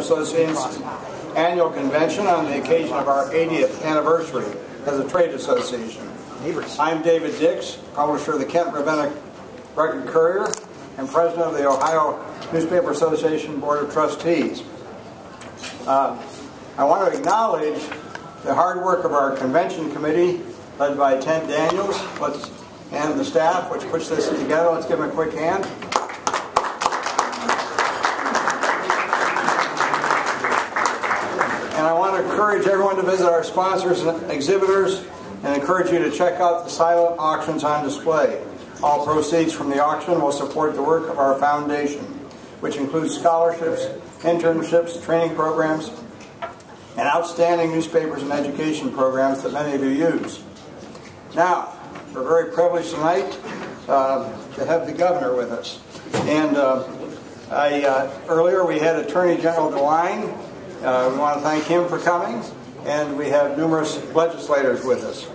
Association's annual convention on the occasion of our 80th anniversary as a trade association. I'm David Dix, publisher of the Kent-Ravenna Record Courier and president of the Ohio Newspaper Association Board of Trustees. I want to acknowledge the hard work of our convention committee led by Ted Daniels and the staff which puts this together. Let's give them a quick hand. And I want to encourage everyone to visit our sponsors and exhibitors and encourage you to check out the silent auctions on display. All proceeds from the auction will support the work of our foundation, which includes scholarships, internships, training programs, and outstanding newspapers and education programs that many of you use. Now, we're very privileged tonight to have the governor with us. And earlier we had Attorney General DeWine. We want to thank him for coming, and we have numerous legislators with us.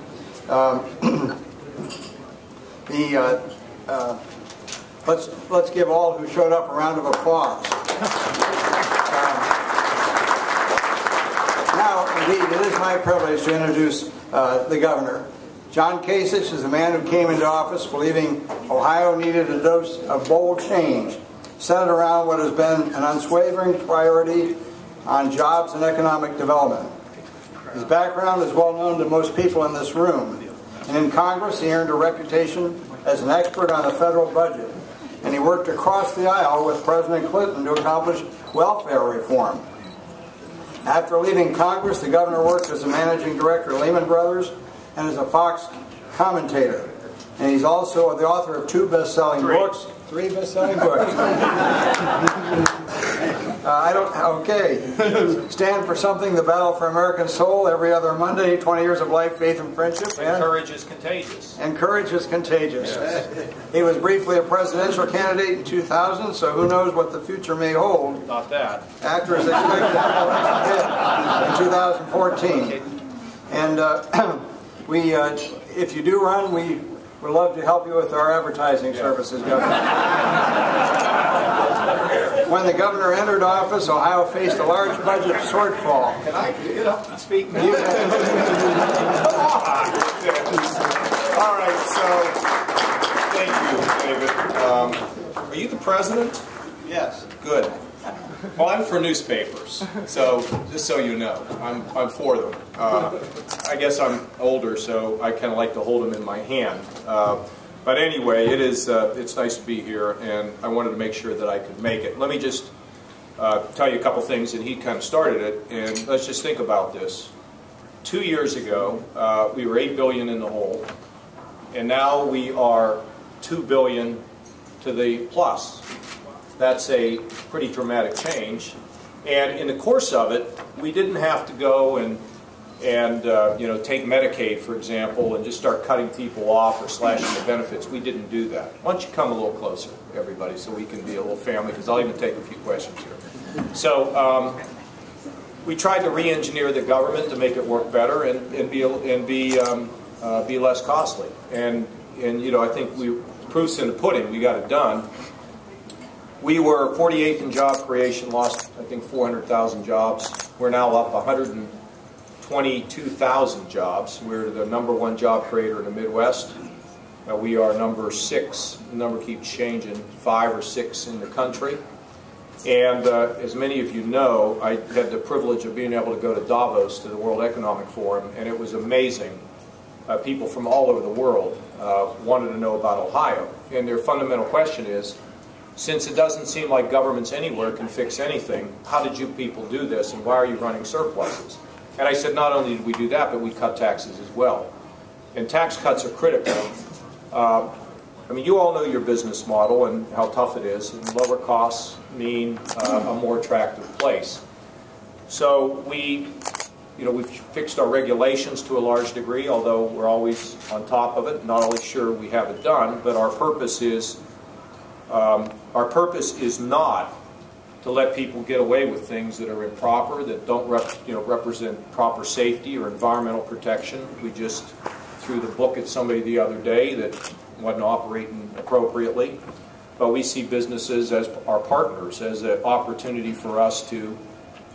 Let's give all who showed up a round of applause. Now, indeed, it is my privilege to introduce the governor. John Kasich is a man who came into office believing Ohio needed a dose of bold change, centered around what has been an unswavering priority on jobs and economic development. His background is well known to most people in this room, and in Congress he earned a reputation as an expert on the federal budget, and he worked across the aisle with President Clinton to accomplish welfare reform. After leaving Congress, the governor worked as a managing director of Lehman Brothers and as a Fox commentator, and he's also the author of three best-selling books. Stand for Something, The Battle for American Soul, every other Monday, 20 Years of Life, Faith, and Friendship. And Courage is Contagious. And Courage is Contagious. Yes. He was briefly a presidential candidate in 2000, so who knows what the future may hold. Not that. Actor is expected in 2014. And if you do run, we would love to help you with our advertising services, Governor. When the governor entered office, Ohio faced a large budget shortfall. Can I get up and speak now? All right, so thank you, David. Are you the president? Yes. Good. Well, I'm for newspapers, so just so you know, I'm for them. I guess I'm older, so I kind of like to hold them in my hand. But anyway, it's nice to be here, and I wanted to make sure that I could make it. Let me just tell you a couple things, and he kind of started it, and let's just think about this. 2 years ago, we were $8 billion in the hole, and now we are $2 billion to the plus. That's a pretty dramatic change, and in the course of it, we didn't have to go and take Medicaid, for example, and just start cutting people off or slashing the benefits. We didn't do that. Why don't you come a little closer, everybody, so we can be a little family, because I'll even take a few questions here. So we tried to re-engineer the government to make it work better and be less costly. And I think proof's in the pudding. We got it done. We were 48th in job creation, lost I think 400,000 jobs. We're now up 122,000 jobs. We're the #1 job creator in the Midwest. We are number 6. The number keeps changing, 5 or 6 in the country. And as many of you know, I had the privilege of being able to go to Davos to the World Economic Forum, and it was amazing. People from all over the world wanted to know about Ohio. And their fundamental question is, since it doesn't seem like governments anywhere can fix anything, how did you people do this, and why are you running surpluses? And I said, not only did we do that, but we cut taxes as well. And tax cuts are critical. I mean, you all know your business model and how tough it is, and lower costs mean a more attractive place. So we've fixed our regulations to a large degree, although we're always on top of it, not always sure we have it done, but our purpose is not to let people get away with things that are improper, that don't represent proper safety or environmental protection. We just threw the book at somebody the other day that wasn't operating appropriately. But we see businesses as our partners, as an opportunity for us to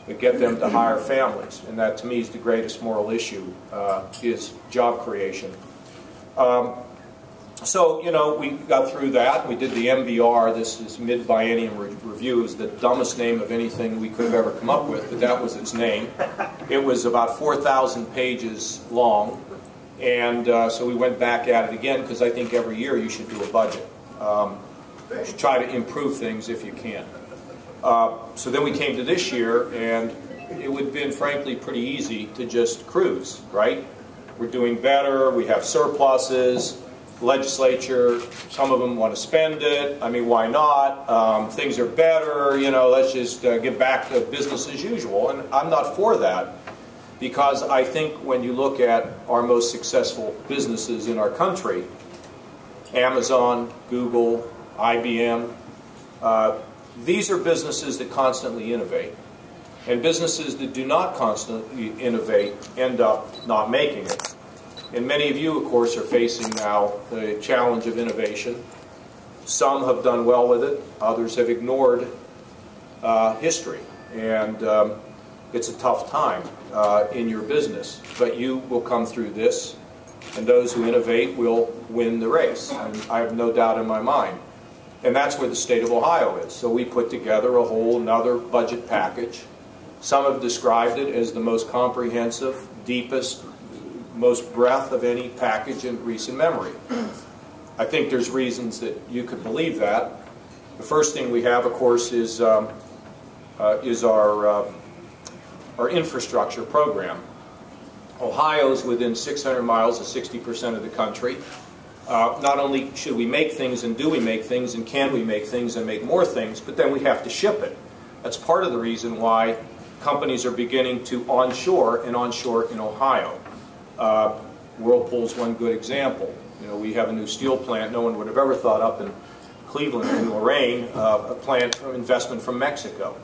but get them to hire families. And that, to me, is the greatest moral issue, is job creation. So, you know, we got through that. We did the MBR. This is mid-biennium review. Is the dumbest name of anything we could have ever come up with, but that was its name. It was about 4,000 pages long, and so we went back at it again, because I think every year you should do a budget. You should try to improve things if you can. So then we came to this year, and it would have been, frankly, pretty easy to just cruise, right? We're doing better. We have surpluses. Legislature, some of them want to spend it. I mean, why not? Things are better, you know, let's just get back to business as usual. And I'm not for that, because I think when you look at our most successful businesses in our country, Amazon, Google, IBM, these are businesses that constantly innovate. And businesses that do not constantly innovate end up not making it. And many of you, of course, are facing now the challenge of innovation. Some have done well with it. Others have ignored history. And it's a tough time in your business. But you will come through this, and those who innovate will win the race. And I have no doubt in my mind. And that's where the state of Ohio is. So we put together a whole another budget package. Some have described it as the most comprehensive, deepest, most breadth of any package in recent memory. I think there's reasons that you could believe that. The first thing we have, of course, is our infrastructure program. Ohio is within 600 miles of 60% of the country. Not only should we make things, and do we make things, and can we make things and make more things, but then we have to ship it. That's part of the reason why companies are beginning to onshore in Ohio. Whirlpool's one good example. You know, we have a new steel plant no one would have ever thought up in Cleveland, in Lorraine, a plant investment from Mexico.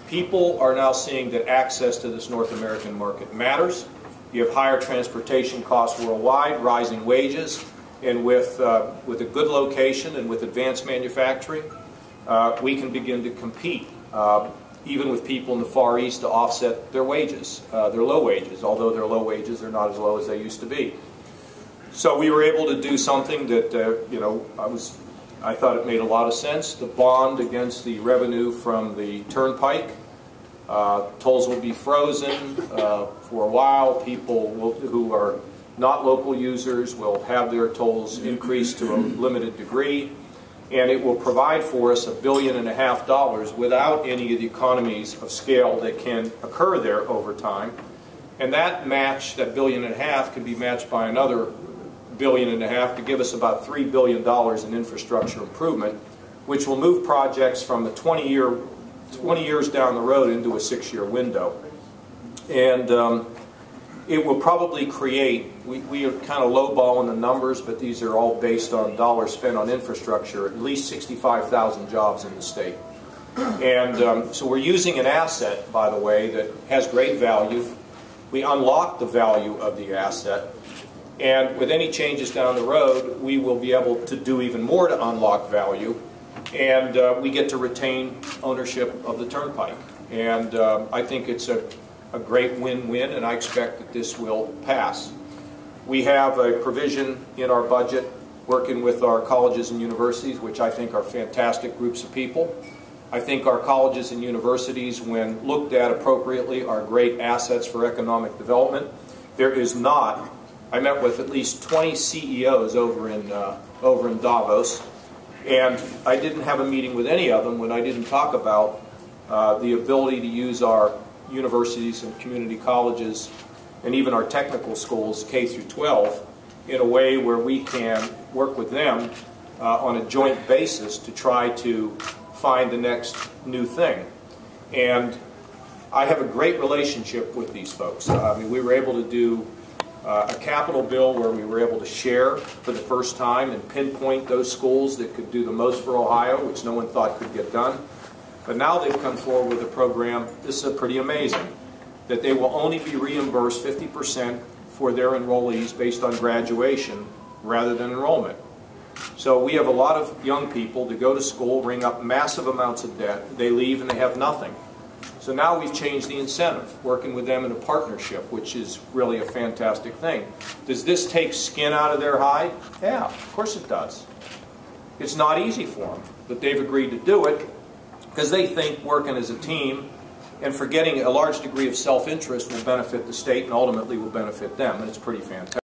People are now seeing that access to this North American market matters. You have higher transportation costs worldwide, rising wages, and with a good location and with advanced manufacturing, we can begin to compete. Even with people in the Far East, to offset their wages, their low wages. Although they're low wages, they're not as low as they used to be. So we were able to do something that, you know, I thought it made a lot of sense. The bond against the revenue from the turnpike. Tolls will be frozen for a while. People who are not local users will have their tolls increased to a limited degree. And it will provide for us $1.5 billion without any of the economies of scale that can occur there over time. And that match, that $1.5 billion, can be matched by another $1.5 billion to give us about $3 billion in infrastructure improvement, which will move projects from a 20 years down the road into a 6-year window. And it will probably create, we are kind of lowballing the numbers, but these are all based on dollars spent on infrastructure, at least 65,000 jobs in the state. And so we're using an asset, by the way, that has great value. We unlock the value of the asset. And with any changes down the road, we will be able to do even more to unlock value. And we get to retain ownership of the turnpike. And I think it's a great win-win, and I expect that this will pass. We have a provision in our budget working with our colleges and universities, which I think are fantastic groups of people. I think our colleges and universities, when looked at appropriately, are great assets for economic development. There is not, I met with at least 20 CEOs over in Davos, and I didn't have a meeting with any of them when I didn't talk about the ability to use our universities and community colleges and even our technical schools, K through 12, in a way where we can work with them on a joint basis to try to find the next new thing. And I have a great relationship with these folks. I mean, we were able to do a capital bill where we were able to share for the first time and pinpoint those schools that could do the most for Ohio, which no one thought could get done. But now they've come forward with a program, this is pretty amazing, that they will only be reimbursed 50% for their enrollees based on graduation rather than enrollment. So we have a lot of young people that go to school, ring up massive amounts of debt, they leave and they have nothing. So now we've changed the incentive, working with them in a partnership, which is really a fantastic thing. Does this take skin out of their hide? Yeah, of course it does. It's not easy for them, but they've agreed to do it because they think working as a team and forgetting a large degree of self-interest will benefit the state and ultimately will benefit them, and it's pretty fantastic.